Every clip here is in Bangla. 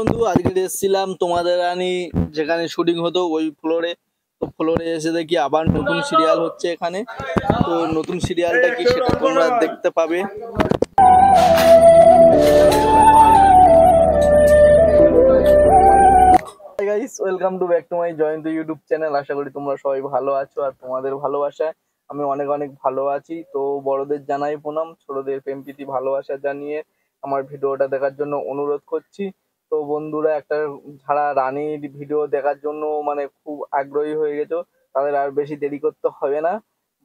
বন্ধু আজকে এসেছিলাম তোমাদের রানী যেখানে শুটিং হতো ওই ফ্লোরে। তো ফ্লোরে এসে দেখি আবার নতুন সিরিয়াল হচ্ছে এখানে। তো নতুন সিরিয়ালটা কি সেটা তোমরা দেখতে পাবে। Hi guys, welcome to back to my Jayanta YouTube channel. আশা করি তোমরা সবাই ভালো আছো আর তোমাদের ভালোবাসায় আমি অনেক অনেক ভালো আছি। তো বড়দের জানাই প্রণাম, ছোটদের প্রেম প্রীতি ভালোবাসা জানিয়ে আমার ভিডিওটা দেখার জন্য অনুরোধ করছি। তো বন্ধুরা, একটা যারা রানীর ভিডিও দেখার জন্য মানে খুব আগ্রহী হয়ে গেছো, তাদের আর বেশি দেরি করতে হবে না।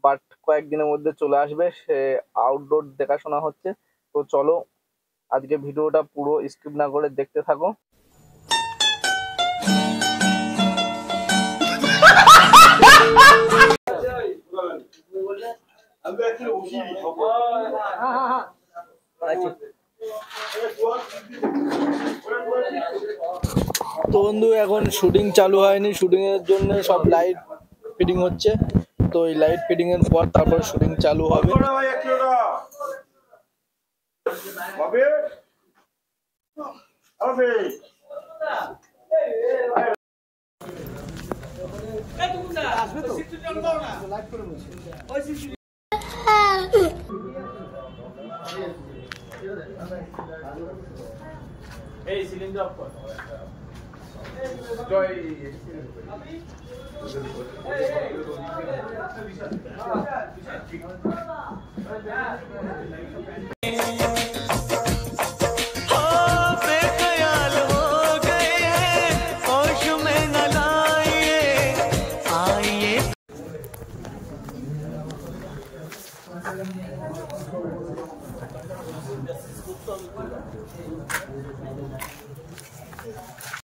বাট কয়েকদিনের মধ্যে চলে আসবে, সে আউটডোর দেখাশোনা হচ্ছে। তো চলো আজকে ভিডিওটা পুরো স্কিপ না করে দেখতে থাকো। তো বন্ধু এখন শুটিং চালু হয়নি, শুটিং এর জন্য সব লাইট ফিটিং হচ্ছে। তো এই লাইট ফিটিং এর পর তারপর শুটিং চালু হবে। এই সিলিন্ডার অফ কর। জয়